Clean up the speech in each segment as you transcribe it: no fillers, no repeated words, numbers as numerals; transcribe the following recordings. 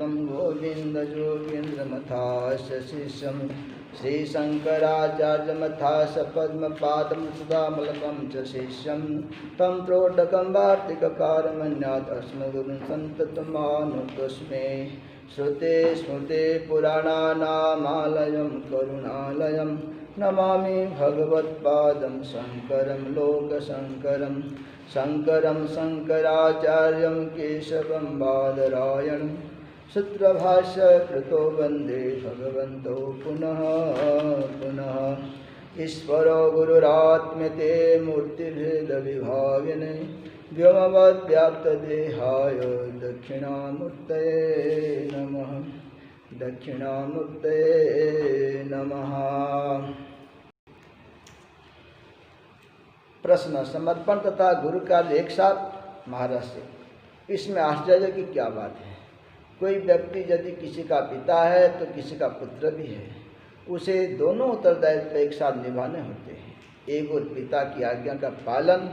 तं गोविंद जोगीन्द्रमथाश शिष्यं श्रीशंकराचार्यमथाश पद्मपादं सुधामलकं च शिष्यं तं त्रोटकं वार्तिककारमन्यात् अस्मद्गुरुं सन्ततमानुतस्मै श्रुते स्मृते पुराणानामालयं करुणालयं नमामि भगवत्पादं शङ्करं लोकशङ्करं शङ्करं शङ्कराचार्यं केशवं बादरायणं सूत्रभाष्यकृतो वन्दे भगवन्तो पुनः पुनः। ईश्वरो गुरुरात्मते मूर्तिभेदविभागिने व्योमवद्व्याप्तदेहाय दक्षिणामूर्तये नमः दक्षिणामूर्तये नमः। प्रश्न, समर्पण तथा गुरु कार्य एक साथ महाराज से, इसमें आश्चर्य की क्या बात है? कोई व्यक्ति यदि किसी का पिता है तो किसी का पुत्र भी है, उसे दोनों उत्तरदायित्व एक साथ निभाने होते हैं। एक और पिता की आज्ञा का पालन,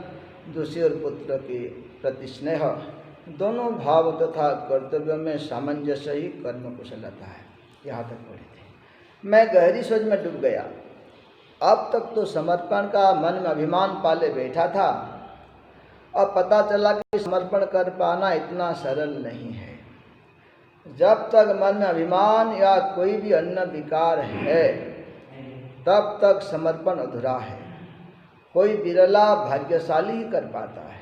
दूसरी ओर पुत्र के प्रति स्नेह, दोनों भाव तथा कर्तव्यों में सामंजस्य ही कर्म कुशलता है। यहाँ तक पढ़े थे। मैं गहरी सोच में डूब गया। अब तक तो समर्पण का मन में अभिमान पाले बैठा था, अब पता चला कि समर्पण कर पाना इतना सरल नहीं है। जब तक मन में अभिमान या कोई भी अन्य विकार है तब तक समर्पण अधूरा है। कोई विरला भाग्यशाली ही कर पाता है,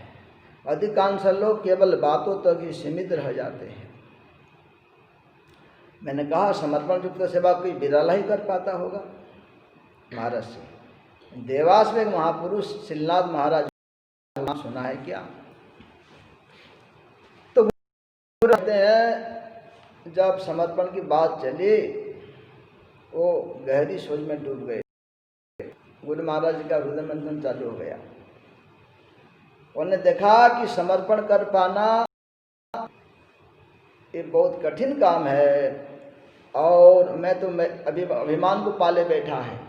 अधिकांश लोग केवल बातों तक ही सीमित रह जाते हैं। मैंने कहा समर्पण युक्त सेवा कोई विरला ही कर पाता होगा महाराज से। देवास में एक महापुरुष शिलनाथ महाराज सुना है क्या? तो कहते हैं जब समर्पण की बात चली वो गहरी सोच में डूब गए। गुरु महाराज जी का हृदय मंथन चालू हो गया। उन्होंने देखा कि समर्पण कर पाना ये बहुत कठिन काम है और मैं अभी अभिमान को पाले बैठा है।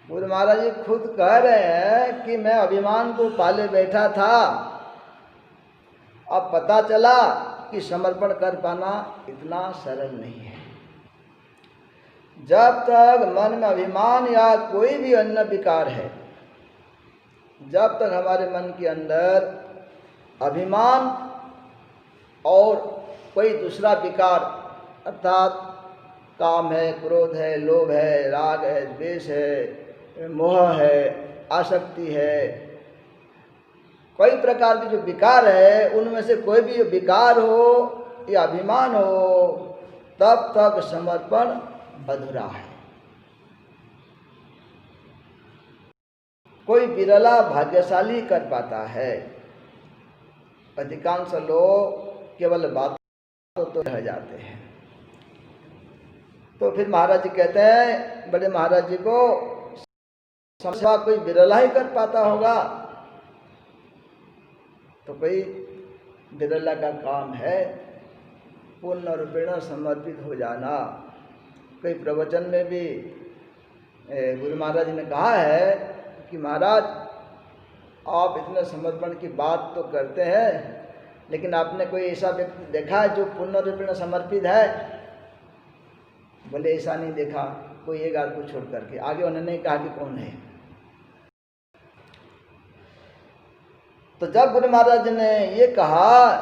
गुरु महाराज जी खुद कह रहे हैं कि मैं अभिमान को पाले बैठा था, अब पता चला कि समर्पण कर पाना इतना सरल नहीं है। जब तक मन में अभिमान या कोई भी अन्य विकार है, जब तक हमारे मन के अंदर अभिमान और कोई दूसरा विकार अर्थात काम है, क्रोध है, लोभ है, राग है, द्वेष है, मोह है, आसक्ति है, कई प्रकार के जो विकार है उनमें से कोई भी विकार हो या अभिमान हो तब तक समर्पण अधूरा है। कोई विरला भाग्यशाली कर पाता है, अधिकांश लोग केवल बातों तो रह जाते हैं। तो फिर महाराज जी कहते हैं बड़े महाराज जी को सेवा कोई विरला ही कर पाता होगा, तो कोई विरला का काम है पूर्ण रूपेण समर्पित हो जाना। कई प्रवचन में भी गुरु महाराज जी ने कहा है कि महाराज आप इतने समर्पण की बात तो करते हैं, लेकिन आपने कोई ऐसा व्यक्ति देखा है जो पूर्ण रूपेण समर्पित है? बोले ऐसा नहीं देखा, कोई एक आदमी छोड़ करके। आगे उन्होंने कहा कि कौन है? तो जब गुरु महाराज ने ये कहा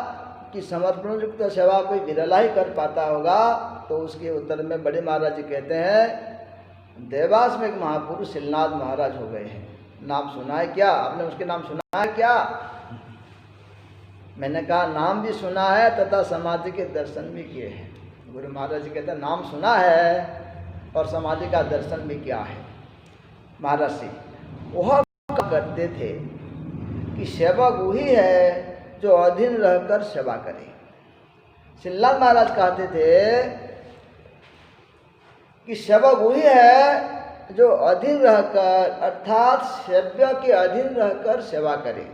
कि समर्पण युक्त सेवा कोई विरला ही कर पाता होगा, तो उसके उत्तर में बड़े महाराज जी कहते हैं देवास में एक महापुरुष शिलनाथ महाराज हो गए हैं। नाम सुना है क्या आपने? उसके नाम सुना है क्या? मैंने कहा नाम भी सुना है तथा समाधि के दर्शन भी किए हैं। गुरु महाराज जी कहते हैं नाम सुना है और समाधि का दर्शन भी किया है। महाराज जी वह करते थे कि सेवक वही है जो अधीन रहकर सेवा करे। शिलनाथ महाराज कहते थे कि सेवक वही है जो अधीन रहकर अर्थात सेव्य के अधीन रहकर सेवा करे।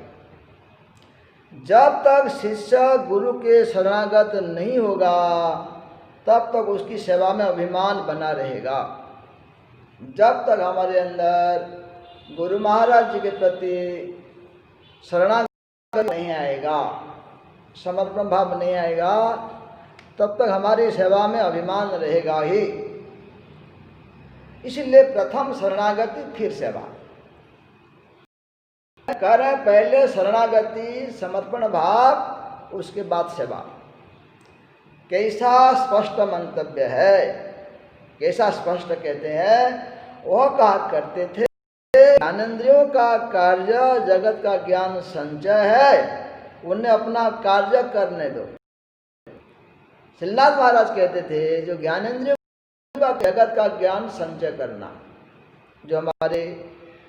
जब तक शिष्य गुरु के शरणागत नहीं होगा तब तक उसकी सेवा में अभिमान बना रहेगा। जब तक हमारे अंदर गुरु महाराज जी के प्रति शरणागत नहीं आएगा, समर्पण भाव नहीं आएगा, तब तक हमारी सेवा में अभिमान रहेगा ही। इसलिए प्रथम शरणागति फिर सेवा। कह रहे हैं पहले शरणागति समर्पण भाव, उसके बाद सेवा। कैसा स्पष्ट मंतव्य है, कैसा स्पष्ट कहते हैं, वह कहा करते थे ज्ञानेंद्रियों का कार्य जगत का ज्ञान संचय है, उन्हें अपना कार्य करने दो। श्रीनाथ महाराज कहते थे जो ज्ञानेंद्रियों का जगत का ज्ञान संचय करना, जो हमारे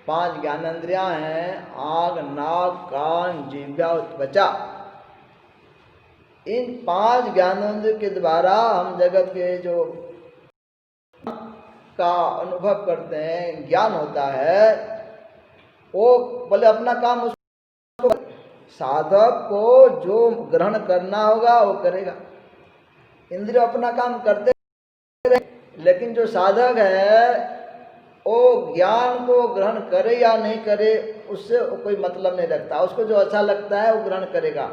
5 ज्ञानेंद्रियां हैं, आँख, नाक, कान, जिह्वा और त्वचा, इन 5 ज्ञानेंद्रियों के द्वारा हम जगत के जो का अनुभव करते हैं, ज्ञान होता है, वो बोले अपना काम उसको, साधक को जो ग्रहण करना होगा वो करेगा। इंद्रिय अपना काम करते रहे, लेकिन जो साधक है वो ज्ञान को ग्रहण करे या नहीं करे उससे कोई मतलब नहीं रखता। उसको जो अच्छा लगता है वो ग्रहण करेगा।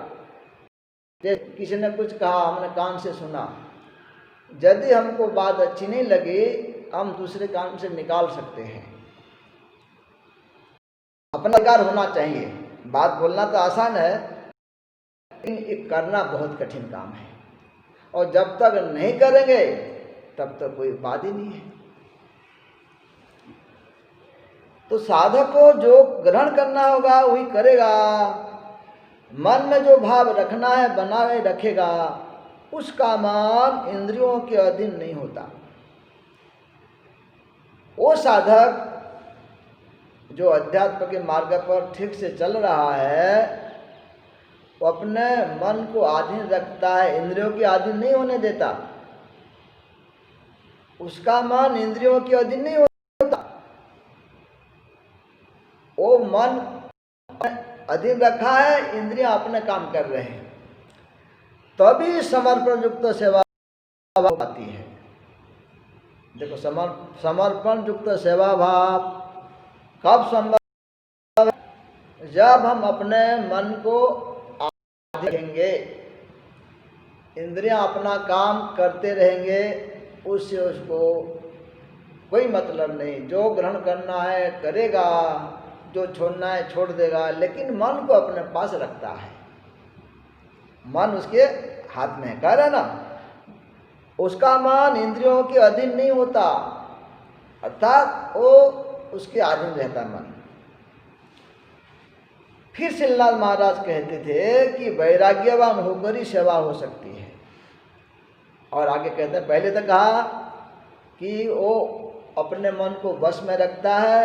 किसी ने कुछ कहा, हमने कान से सुना, यदि हमको बात अच्छी नहीं लगी हम दूसरे कान से निकाल सकते हैं। अपना अधिकार होना चाहिए। बात बोलना तो आसान है, लेकिन ये करना बहुत कठिन काम है, और जब तक नहीं करेंगे तब तक कोई बात ही नहीं है। तो साधक को जो ग्रहण करना होगा वही करेगा। मन में जो भाव रखना है बनाए रखेगा, उसका मन इंद्रियों के अधीन नहीं होता। वो साधक जो अध्यात्म के मार्ग पर ठीक से चल रहा है, वो अपने मन को अधीन रखता है, इंद्रियों के अधीन नहीं होने देता। उसका मन इंद्रियों के अधीन नहीं होता, वो मन अधीन रखा है, इंद्रियां अपने काम कर रहे हैं, तभी समर्पण युक्त सेवा आती है। देखो समर्पण युक्त सेवा भाव कब संभव है? जब हम अपने मन को देखेंगे, इंद्रियां अपना काम करते रहेंगे, उससे उसको कोई मतलब नहीं। जो ग्रहण करना है करेगा, जो छोड़ना है छोड़ देगा, लेकिन मन को अपने पास रखता है। मन उसके हाथ में है, कह रहा ना, उसका मन इंद्रियों के अधीन नहीं होता, अर्थात वो उसके अधीन रहता मन। फिर श्रीनाथ महाराज कहते थे कि वैराग्यवान होकर ही सेवा हो सकती है। और आगे कहते हैं, पहले तो कहा कि वो अपने मन को वश में रखता है,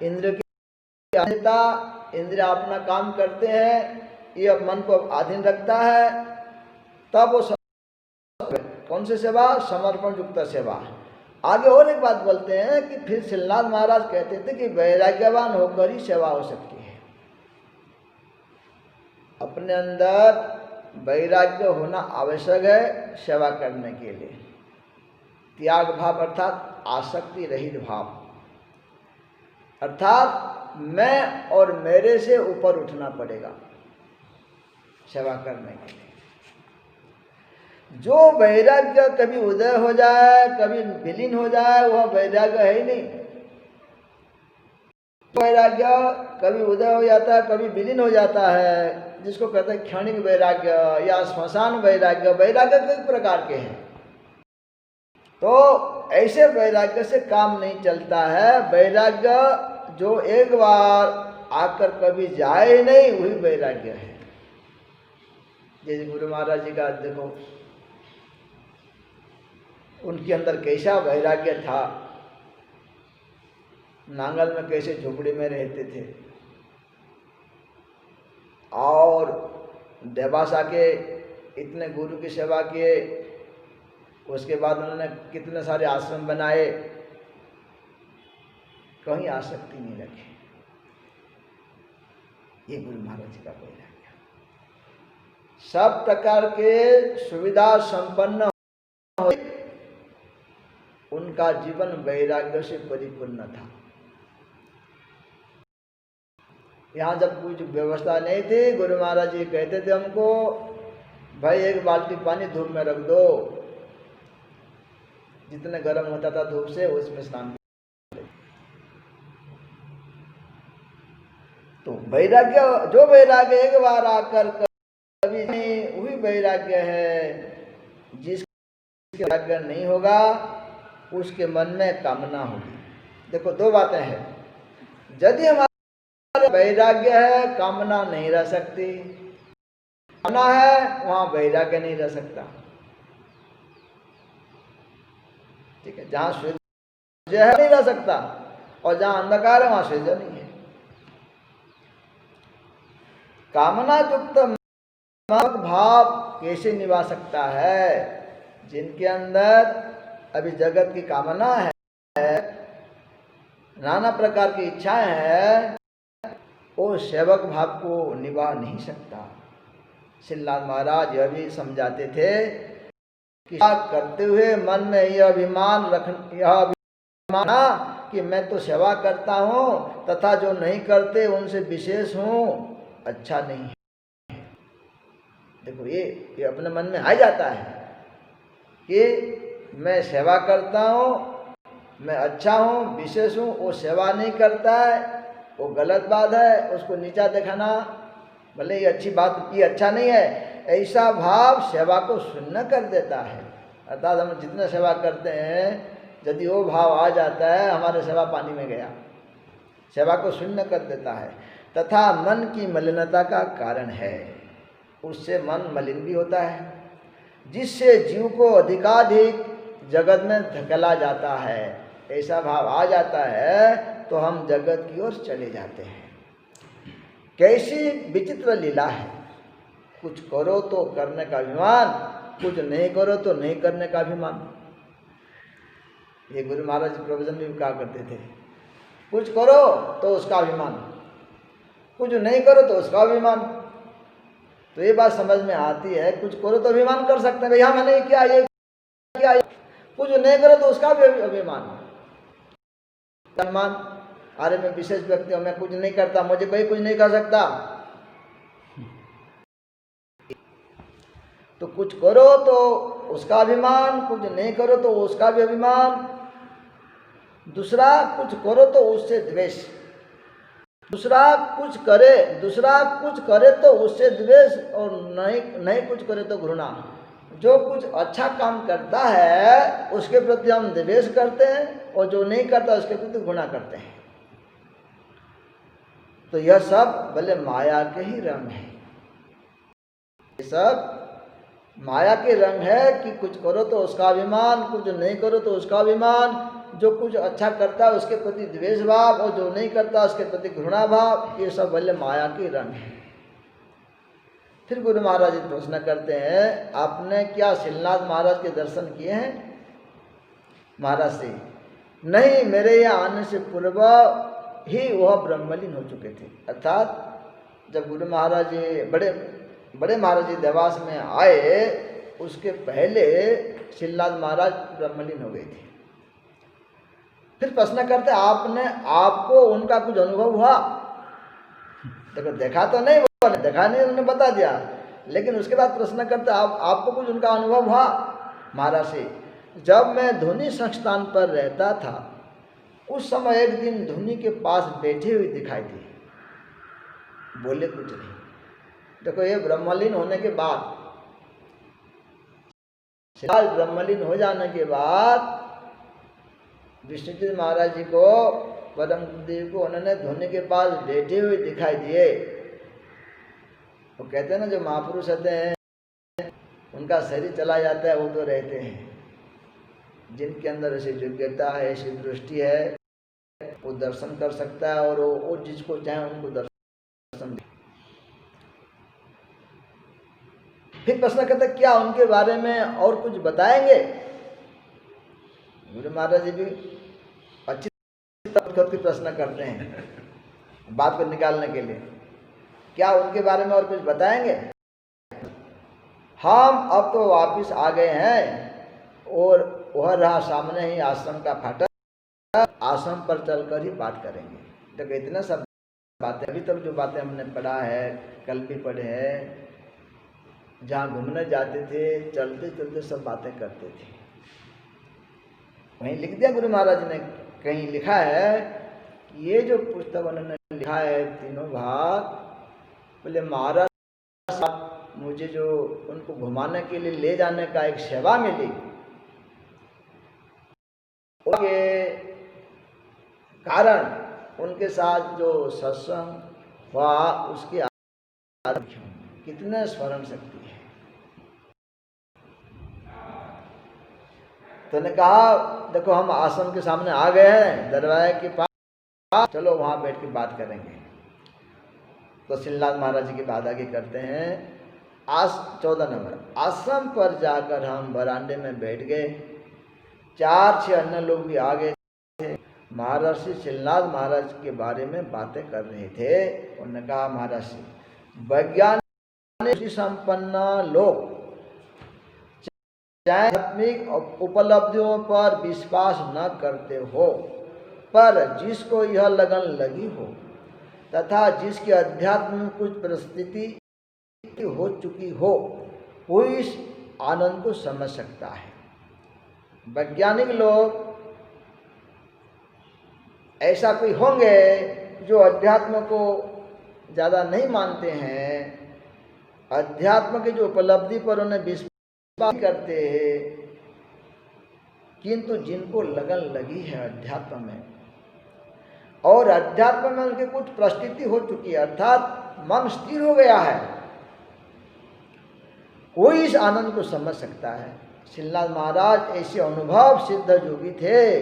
इंद्रियों की अधीनता, इंद्रिय अपना काम करते हैं, ये मन को अधीन रखता है, तब वो कौन सी सेवा? समर्पण युक्त सेवा। आगे और एक बात बोलते हैं कि फिर श्रीनाथ महाराज कहते थे कि वैराग्यवान होकर ही सेवा हो सकती है। अपने अंदर वैराग्य होना आवश्यक है सेवा करने के लिए। त्याग भाव अर्थात आसक्ति रहित भाव, अर्थात मैं और मेरे से ऊपर उठना पड़ेगा सेवा करने के लिए। जो वैराग्य कभी उदय हो जाए कभी विलीन हो जाए, वह वैराग्य है ही नहीं। वैराग्य कभी उदय हो जाता है कभी विलीन हो जाता है, जिसको कहते हैं क्षणिक वैराग्य या श्मशान वैराग्य। वैराग्य कई प्रकार के हैं, तो ऐसे वैराग्य से काम नहीं चलता है। वैराग्य जो एक बार आकर कभी जाए नहीं, वही वैराग्य है। जैसे गुरु महाराज जी का देखो, उनके अंदर कैसा वैराग्य था, नांगल में कैसे झोपड़ी में रहते थे, और देवास आके इतने गुरु की सेवा किए, उसके बाद उन्होंने कितने सारे आश्रम बनाए, कहीं आसक्ति नहीं रखी। ये गुरु महाराज जी का वैराग्य। सब प्रकार के सुविधा संपन्न हो, उनका जीवन वैराग्य से परिपूर्ण था। यहाँ जब कुछ व्यवस्था नहीं थी, गुरु महाराज जी कहते थे हमको, भाई एक बाल्टी पानी धूप में रख दो, जितने गर्म होता था धूप से उसमें स्नान कर। तो वैराग्य, जो वैराग्य एक बार आकर कभी नहीं, वही वैराग्य है। जिसके वैराग्य नहीं होगा उसके मन में कामना होगी। देखो दो बातें हैं, यदि हमारा वैराग्य है कामना नहीं रह सकती, कामना है वहां वैराग्य नहीं रह सकता। ठीक है, जहां सूर्य है नहीं रह सकता, और जहां अंधकार है वहां सूर्य नहीं है। कामना युक्त भाव कैसे निभा सकता है? जिनके अंदर अभी जगत की कामना है, नाना प्रकार की इच्छाएं हैं, वो सेवक भाव को निभा नहीं सकता। श्रीनाथ महाराज यह भी समझाते थे कि करते हुए मन में यह अभिमान कि मैं तो सेवा करता हूँ तथा जो नहीं करते उनसे विशेष हूँ, अच्छा नहीं है। देखो ये अपने मन में आ जाता है कि मैं सेवा करता हूँ, मैं अच्छा हूँ, विशेष हूँ। वो सेवा नहीं करता है, वो गलत बात है, उसको नीचा दिखाना, भले ये अच्छी बात, ये अच्छा नहीं है, ऐसा भाव सेवा को शून्य कर देता है। अर्थात हम जितना सेवा करते हैं, यदि वो भाव आ जाता है, हमारे सेवा पानी में गया, सेवा को शून्य कर देता है। तथा मन की मलिनता का कारण है, उससे मन मलिन भी होता है, जिससे जीव को अधिकाधिक जगत में धकेला जाता है। ऐसा भाव आ जाता है तो हम जगत की ओर चले जाते हैं। कैसी विचित्र लीला है, कुछ करो तो करने का अभिमान, कुछ नहीं करो तो नहीं करने का अभिमान। ये गुरु महाराज प्रवचन भी कहा करते थे, कुछ करो तो उसका अभिमान, कुछ नहीं करो तो उसका अभिमान। तो ये बात समझ में आती है, कुछ करो तो अभिमान कर सकते हैं, भैया मैंने किया, ये किया, कुछ नहीं करो तो उसका भी अभिमान। सम्मान, अरे मैं विशेष व्यक्ति हूं, मैं कुछ नहीं करता, मुझे कोई कुछ नहीं कर सकता। तो कुछ करो तो उसका अभिमान, कुछ नहीं करो तो उसका भी अभिमान। दूसरा कुछ करो तो उससे द्वेष, दूसरा कुछ करे तो उससे द्वेष, और नहीं कुछ करे तो घृणा। जो कुछ अच्छा काम करता है उसके प्रति हम द्वेष करते हैं, और जो नहीं करता उसके प्रति घृणा करते हैं। तो यह सब भले माया के ही रंग है, ये सब माया के रंग है कि कुछ करो तो उसका अभिमान, कुछ नहीं करो तो उसका अभिमान। जो कुछ अच्छा करता है उसके प्रति द्वेष भाव, और जो नहीं करता उसके प्रति घृणा भाव। ये सब भले माया के रंग है। फिर गुरु महाराज जी प्रश्न करते हैं, आपने क्या श्रीनाथ महाराज के दर्शन किए हैं? महाराज से, नहीं, मेरे यहाँ आने से पूर्व ही वह ब्रह्मलीन हो चुके थे। अर्थात जब गुरु महाराज जी बड़े महाराज जी देवास में आए, उसके पहले श्रीनाथ महाराज ब्रह्मलीन हो गए थे। फिर प्रश्न करते, आपको उनका कुछ अनुभव हुआ? देखो देखा तो नहीं, देखा नहीं, उन्होंने बता दिया, लेकिन उसके बाद प्रश्न करते, आपको कुछ उनका अनुभव हुआ? महाराज से, जब मैं धुनी संस्थान पर रहता था उस समय एक दिन धुनी के पास बैठे हुए दिखाई दिए, बोले कुछ नहीं। देखो ये ब्रह्मलीन होने के बाद, ब्रह्मलीन हो जाने के बाद विष्णुजी महाराज जी को, परम देव को, उन्होंने धुनी के पास बैठे हुए दिखाई दिए। वो कहते हैं ना, जो महापुरुष होते हैं उनका शरीर चला जाता है, वो तो रहते हैं। जिनके अंदर ऐसी योग्यता है, ऐसी दृष्टि है, वो दर्शन कर सकता है, और वो जिसको चाहे उनको दर्शन। फिर प्रश्न करते, क्या उनके बारे में और कुछ बताएंगे? गुरु महाराज जी भी अच्छी तरह की प्रश्न करते हैं बात को निकालने के लिए, क्या उनके बारे में और कुछ बताएंगे? हम अब तो वापिस आ गए हैं, और वह रहा सामने ही आश्रम का फाटक, आश्रम पर चलकर ही बात करेंगे। देखो इतना सब बातें, अभी तक जो बातें हमने पढ़ा है, कल भी पढ़े हैं, जहाँ घूमने जाते थे चलते चलते सब बातें करते थे। वहीं लिख दिया गुरु महाराज ने, कहीं लिखा है कि ये जो पुस्तक उन्होंने लिखा है तीनों भाग, बोले महाराज मुझे जो उनको घुमाने के लिए ले जाने का एक सेवा मिली, उसके कारण उनके साथ जो सत्संग हुआ उसकी कितने स्मरण शक्ति है। तो ने कहा देखो हम आश्रम के सामने आ गए हैं, दरवाजे के पास, चलो वहां बैठ के बात करेंगे। तो श्रीनाथ महाराज जी की बात आगे करते हैं। 14 नंबर, आश्रम पर जाकर हम बरामदे में बैठ गए। 4-6 अन्य लोग भी आ गए थे। महर्षि श्रीनाथ महाराज के बारे में बातें कर रहे थे। उन्होंने कहा महर्षि वैज्ञानिक संपन्न लोग चाहे आध्यात्मिक उपलब्धियों पर विश्वास न करते हो, पर जिसको यह लगन लगी हो तथा जिसकी अध्यात्म में कुछ परिस्थिति हो चुकी हो, वो इस आनंद को समझ सकता है। वैज्ञानिक लोग ऐसा कोई होंगे जो अध्यात्म को ज़्यादा नहीं मानते हैं, अध्यात्म की जो उपलब्धि पर उन्हें विश्वास करते हैं, किंतु जिनको लगन लगी है अध्यात्म में और अध्यात्म में उनकी कुछ परिस्थिति हो चुकी है, अर्थात मन स्थिर हो गया है, कोई इस आनंद को समझ सकता है। श्रीनाथ महाराज ऐसे अनुभव सिद्ध योगी थे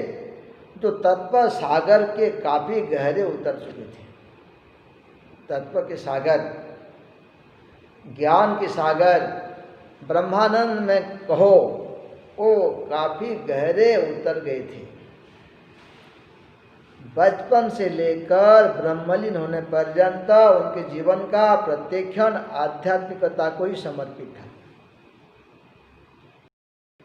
जो तत्व सागर के काफी गहरे उतर चुके थे। तत्व के सागर, ज्ञान के सागर, ब्रह्मानंद में कहो, वो काफी गहरे उतर गए थे। बचपन से लेकर ब्रह्मलीन होने पर्यंत उनके जीवन का प्रत्येक क्षण आध्यात्मिकता को ही समर्पित था।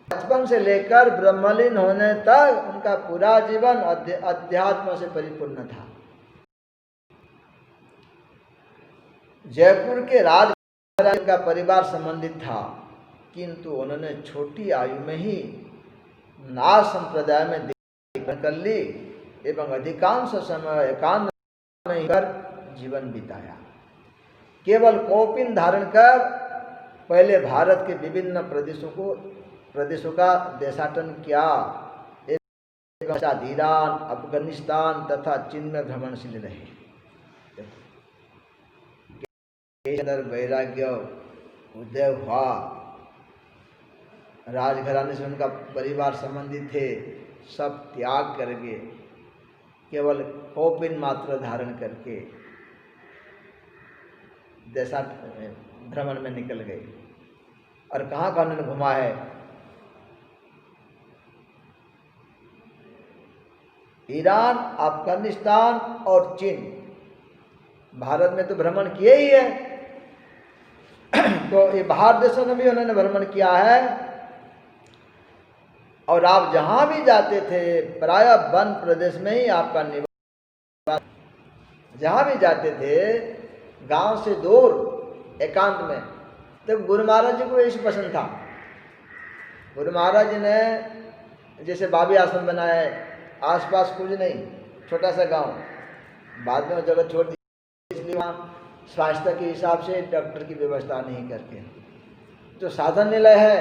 बचपन से लेकर ब्रह्मलीन होने तक उनका पूरा जीवन अध्यात्म से परिपूर्ण था। जयपुर के राजघराने का परिवार संबंधित था, किंतु उन्होंने छोटी आयु में ही नाथ संप्रदाय में दीक्षा कर ली एवं अधिकांश समय एकांत में कर जीवन बिताया। केवल कौपीन धारण कर पहले भारत के विभिन्न प्रदेशों का देशाटन किया एवं ईरान, अफगानिस्तान तथा चीन में भ्रमणशील रहे। अंदर वैराग्य उदय हुआ। राजघराने से उनका परिवार संबंधित थे, सब त्याग करके केवल कौपीन मात्र धारण करके देशा भ्रमण में निकल गए। और कहाँ कहाँ उन्होंने घुमा है? ईरान, अफगानिस्तान और चीन। भारत में तो भ्रमण किए ही है, तो ये बाहर देशों में भी उन्होंने भ्रमण किया है। और आप जहाँ भी जाते थे प्राय वन प्रदेश में ही आपका निवास, जहाँ भी जाते थे गांव से दूर एकांत में। तो गुरु महाराज जी को यही पसंद था। गुरु महाराज जी ने जैसे बाबी आश्रम बनाया है, आसपास कुछ नहीं, छोटा सा गांव, बाद में वो जगह छोड़ दी, इसलिए वहाँ स्वास्थ्य के हिसाब से डॉक्टर की व्यवस्था नहीं करके जो साधन निलय है,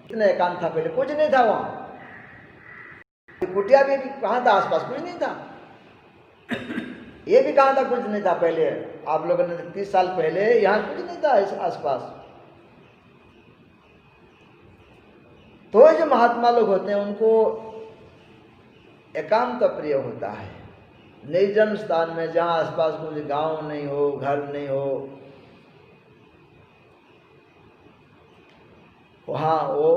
इतना एकांत था। पहले कुछ नहीं था वहाँ, कुटिया भी कहाँ था, आसपास कुछ नहीं था, ये भी कहाँ था, कुछ नहीं था पहले। आप लोगों ने 30 साल पहले यहाँ कुछ नहीं था इस आसपास। तो जो महात्मा लोग होते हैं उनको एकांत प्रिय होता है। निर्जन स्थान में जहाँ आसपास कुछ गांव नहीं हो, घर नहीं हो, वहाँ वो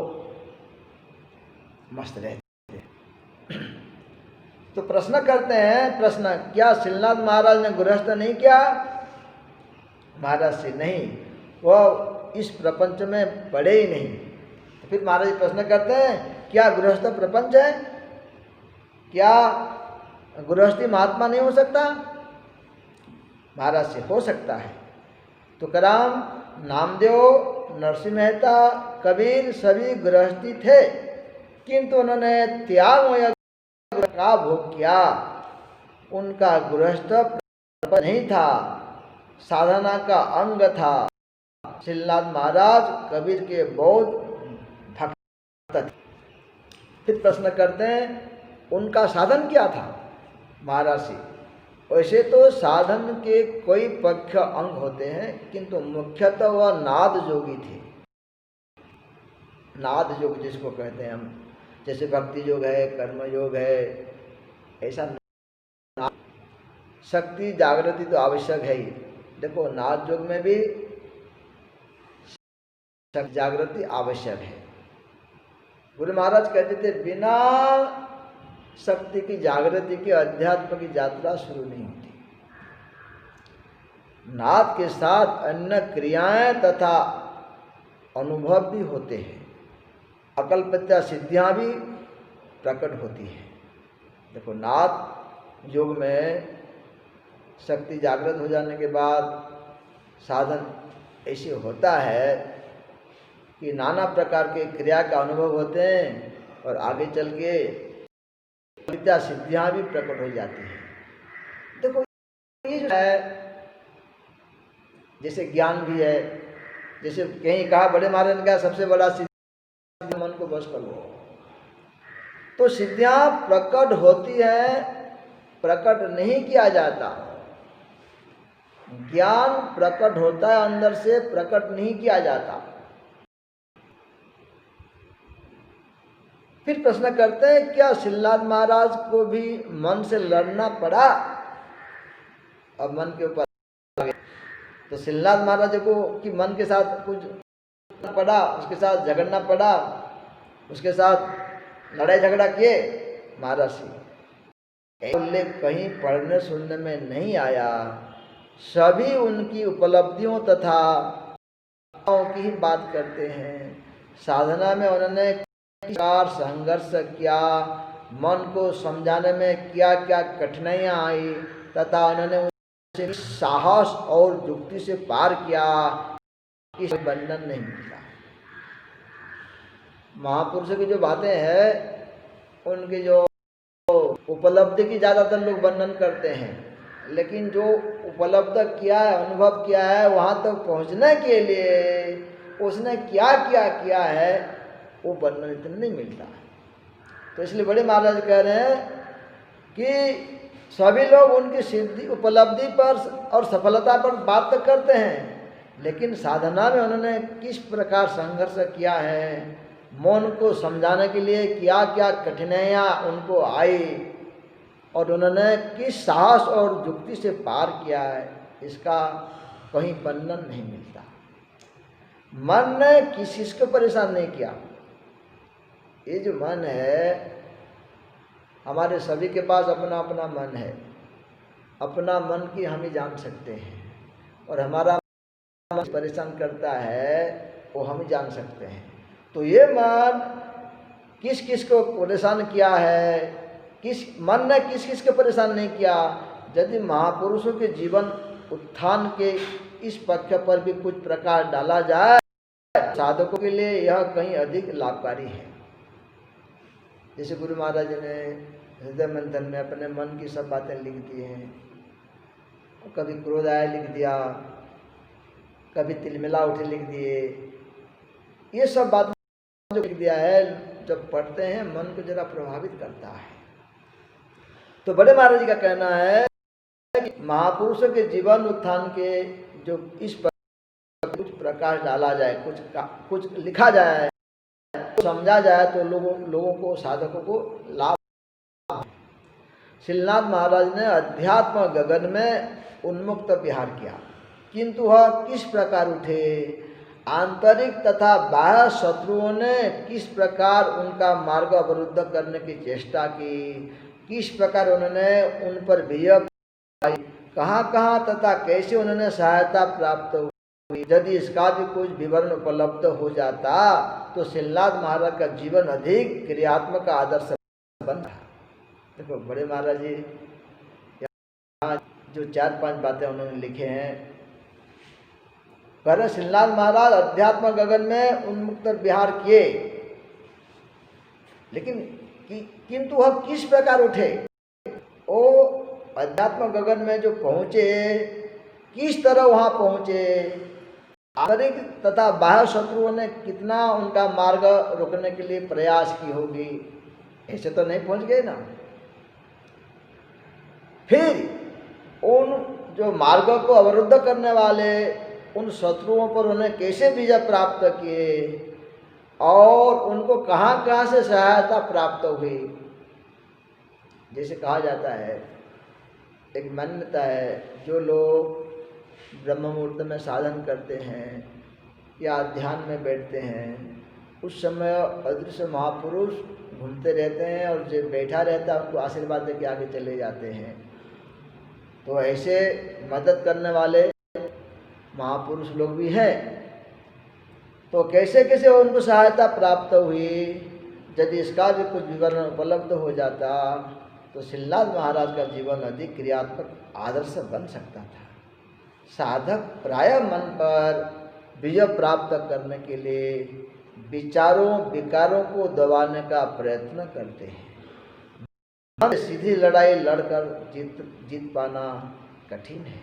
मस्त रहते। तो प्रश्न करते हैं, प्रश्न, क्या श्रीनाथ महाराज ने गृहस्थ नहीं किया? महाराज से नहीं, वो इस प्रपंच में पड़े ही नहीं। तो फिर महाराज प्रश्न करते हैं, क्या गृहस्थ प्रपंच है? क्या गृहस्थी महात्मा नहीं हो सकता? महाराज से हो सकता है। तो कराम नामदेव, नरसिंह मेहता, कबीर सभी गृहस्थी थे, किंतु उन्होंने त्याग का भोग किया। उनका गृहस्थ नहीं था, साधना का अंग था। श्रीनाथ महाराज कबीर के बहुत भक्त थे। फिर प्रश्न करते हैं उनका साधन क्या था महाराज जी? वैसे तो साधन के कोई पक्ष अंग होते हैं, किंतु मुख्यतः वह नाद योगी थे। नाद योग जिसको कहते हैं हम, जैसे भक्ति योग है, कर्म योग है, ऐसा शक्ति जागृति तो आवश्यक है ही। देखो नाद योग में भी जागृति आवश्यक है। गुरु महाराज कहते थे बिना शक्ति की जागृति की अध्यात्म की यात्रा शुरू नहीं होती। नाद के साथ अन्य क्रियाएं तथा अनुभव भी होते हैं, अकल्पत्या सिद्धियां भी प्रकट होती है। देखो नाद योग में शक्ति जागृत हो जाने के बाद साधन ऐसे होता है कि नाना प्रकार के क्रिया का अनुभव होते हैं और आगे चल के विद्या सिद्धियां भी प्रकट हो जाती हैं। देखो ये जो है जैसे ज्ञान भी है, जैसे कहीं कहा बड़े महाराज ने कहा सबसे बड़ा सिद्धि मन को बस कर लो। तो सिद्धियां प्रकट होती है, प्रकट नहीं किया जाता। ज्ञान प्रकट होता है अंदर से, प्रकट नहीं किया जाता। फिर प्रश्न करते हैं क्या श्रीनाथ महाराज को भी मन से लड़ना पड़ा? अब मन के ऊपर तो श्रीनाथ महाराज को कि मन के साथ कुछ पड़ा, उसके साथ झगड़ना पड़ा, उसके साथ लड़ाई झगड़ा किए? महाराज जी उल्लेख कहीं पढ़ने सुनने में नहीं आया। सभी उनकी उपलब्धियों तथा की ही बात करते हैं। साधना में उन्होंने संघर्ष किया, मन को समझाने में क्या क्या कठिनाइयां आई तथा उन्होंने उसे साहस और युक्ति से पार किया। इस बंधन नहीं मिलता। महापुरुषों की जो बातें हैं उनकी जो उपलब्धि की ज़्यादातर लोग वर्णन करते हैं, लेकिन जो उपलब्ध किया है, अनुभव किया है, वहाँ तक पहुँचने के लिए उसने क्या क्या किया है वो वर्णन इतना नहीं मिलता। तो इसलिए बड़े महाराज कह रहे हैं कि सभी लोग उनकी सिद्धि उपलब्धि पर और सफलता पर बात तो करते हैं, लेकिन साधना में उन्होंने किस प्रकार संघर्ष किया है, मन को समझाने के लिए क्या क्या कठिनाइयाँ उनको आई और उन्होंने किस साहस और युक्ति से पार किया है, इसका कहीं वर्णन नहीं मिलता। मन ने किसी को परेशान नहीं किया। ये जो मन है, हमारे सभी के पास अपना अपना मन है। अपना मन की हम ही जान सकते हैं, और हमारा मन परेशान करता है वो हम ही जान सकते हैं। तो ये मन किस किस को परेशान किया है, किस मन ने किस किस को परेशान नहीं किया। यदि महापुरुषों के जीवन उत्थान के इस पक्ष पर भी कुछ प्रकाश डाला जाए, साधकों के लिए यह कहीं अधिक लाभकारी है। जैसे गुरु महाराज ने हृदय मंथन में अपने मन की सब बातें लिख दी हैं। कभी क्रोध आया लिख दिया, कभी तिलमिला उठे लिख दिए। ये सब बातें जो लिख दिया है, जब पढ़ते हैं मन को जरा प्रभावित करता है। तो बड़े महाराज जी का कहना है कि महापुरुषों के जीवन उत्थान के जो इस पर कुछ प्रकाश डाला जाए, कुछ लिखा जाए, समझा जाए, तो लोगों को, साधकों को लाभ। श्रीनाथ महाराज ने अध्यात्म गगन में उन्मुक्त विहार किया, किंतु वह किस प्रकार उठे, आंतरिक तथा बाह्य शत्रुओं ने किस प्रकार उनका मार्ग अवरुद्ध करने की चेष्टा की, किस प्रकार उन्होंने उन पर विजय पाई, कहाँ तथा कैसे उन्होंने सहायता प्राप्त हुई। यदि इसका भी कुछ विवरण उपलब्ध हो जाता तो श्रीनाथ महाराज का जीवन अधिक क्रियात्मक आदर्श बनता। देखो बड़े महाराज जी जो 4-5 बातें उन्होंने लिखे हैं, कह रहे श्रीनाथ महाराज अध्यात्म गगन में उन्मुक्त विहार किए, लेकिन किंतु वह किस प्रकार उठे? वो अध्यात्म गगन में जो पहुँचे, किस तरह वहाँ पहुँचे, आंतरिक तथा बाह्य शत्रुओं ने कितना उनका मार्ग रोकने के लिए प्रयास की होगी, ऐसे तो नहीं पहुँच गए ना। फिर उन जो मार्ग को अवरुद्ध करने वाले उन शत्रुओं पर उन्हें कैसे विजय प्राप्त किए और उनको कहाँ कहाँ से सहायता प्राप्त हुई। जैसे कहा जाता है, एक मान्यता है, जो लोग ब्रह्म मुहूर्त में साधन करते हैं या ध्यान में बैठते हैं, उस समय अदृश्य महापुरुष घूमते रहते हैं और जो बैठा रहता है उनको आशीर्वाद देके आगे चले जाते हैं। तो ऐसे मदद करने वाले महापुरुष लोग भी हैं। तो कैसे कैसे उनको सहायता प्राप्त हुई, यदि इसका भी कुछ विवरण उपलब्ध हो जाता तो श्रीनाथ महाराज का जीवन अधिक क्रियात्मक आदर्श बन सकता था। साधक प्राय मन पर विजय प्राप्त करने के लिए विचारों विकारों को दबाने का प्रयत्न करते हैं। सीधी लड़ाई लड़कर जीत पाना कठिन है।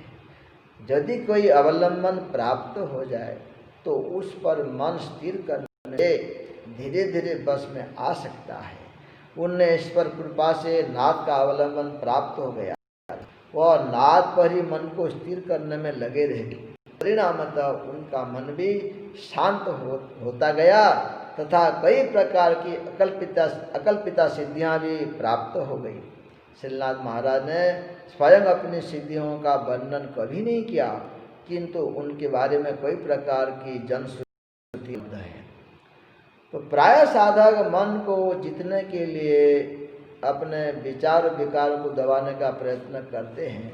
यदि कोई अवलंबन प्राप्त हो जाए तो उस पर मन स्थिर करने से धीरे धीरे बस में आ सकता है। उन्हें ईश्वर कृपा से नाथ का अवलंबन प्राप्त हो गया, वह नाथ पर ही मन को स्थिर करने में लगे रहे। परिणामतः उनका मन भी शांत होता गया तथा कई प्रकार की अकल्पिता सिद्धियां भी प्राप्त हो गई। श्रीनाथ महाराज ने स्वयं अपनी सिद्धियों का वर्णन कभी नहीं किया, किंतु उनके बारे में कई प्रकार की जनश्रुति है। तो प्राय साधक मन को जीतने के लिए अपने विचार विकार को दबाने का प्रयत्न करते हैं।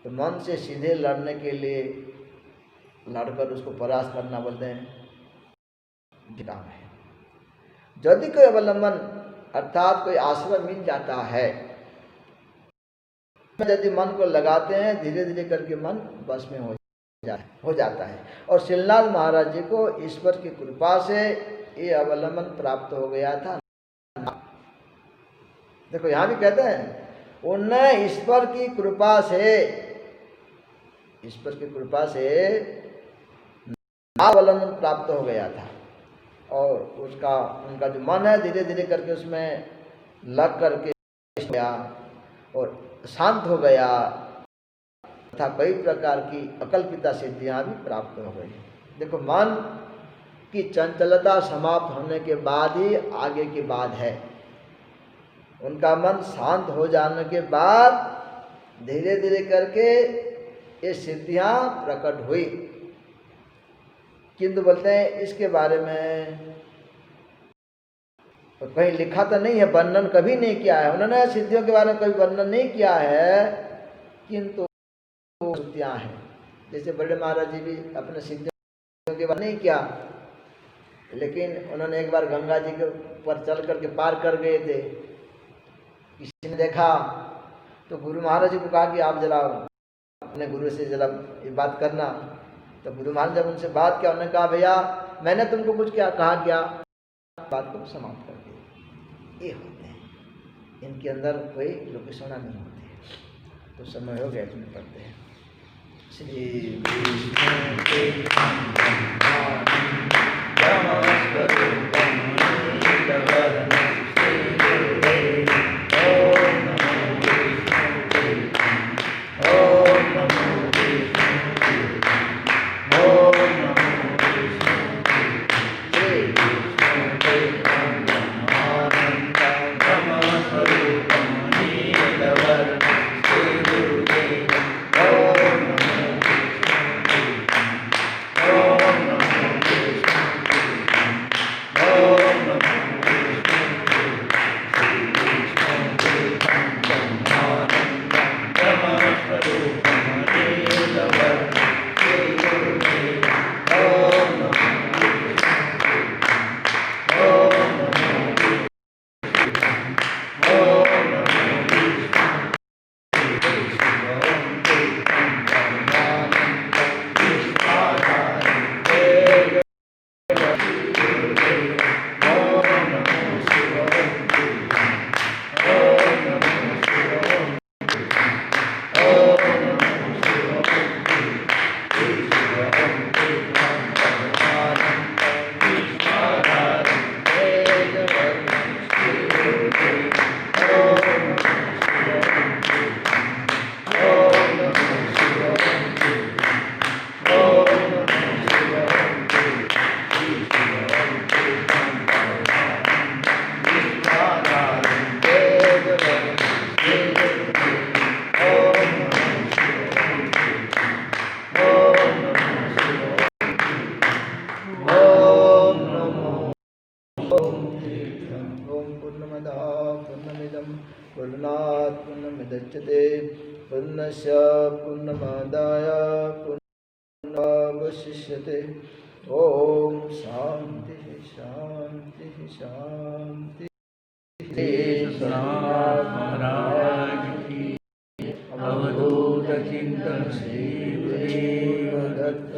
तो मन से सीधे लड़ने के लिए लड़कर उसको परास्त करना बोलते हैं काम है। यदि कोई अवलंबन अर्थात कोई आश्रय मिल जाता है, यदि मन को लगाते हैं धीरे धीरे करके मन बस में हो जाता है। और श्रीनाथ महाराज जी को ईश्वर की कृपा से ये अवलंबन प्राप्त हो गया था। देखो यहाँ भी कहते हैं उन्हें ईश्वर की कृपा से अवलंबन प्राप्त हो गया था और उनका जो मन है धीरे धीरे करके उसमें लग करके गया और शांत हो गया तथा कई प्रकार की अकल्पिता सिद्धियां भी प्राप्त हो गई। देखो मन की चंचलता समाप्त होने के बाद ही आगे की बात है। उनका मन शांत हो जाने के बाद धीरे धीरे करके ये सिद्धियां प्रकट हुई। किंतु बोलते हैं इसके बारे में तो कहीं लिखा तो नहीं है, वर्णन कभी नहीं किया है उन्होंने, सिद्धियों के बारे में कभी वर्णन नहीं किया है, किंतु श्रुतियां हैं। जैसे बड़े महाराज जी भी अपने सिद्धियों के बारे में नहीं किया, लेकिन उन्होंने एक बार गंगा जी के ऊपर चल करके पार कर गए थे। किसी ने देखा तो गुरु महाराज जी को कहा कि आप जरा अपने गुरु से जरा ये बात करना। तो गुरु महाराज जब उनसे बात किया, उन्होंने कहा भैया मैंने तुमको कुछ क्या कहा, क्या बात को समाप्त कर दिया। ये होते हैं, इनके अंदर कोई लोकेशना नहीं होती है। तो समय हो गया, तुम्हें पढ़ते हैं। श्री Oh ओम पूर्णमदः पूर्णमिदं पूर्णात् पूर्णमुदच्यते पूर्णस्य पूर्णमादाय पूर्णमेवावशिष्यते। ओम शांति शांति शांति। महाराज की अवधूत चिंतन श्री गुरुदेव दत्त।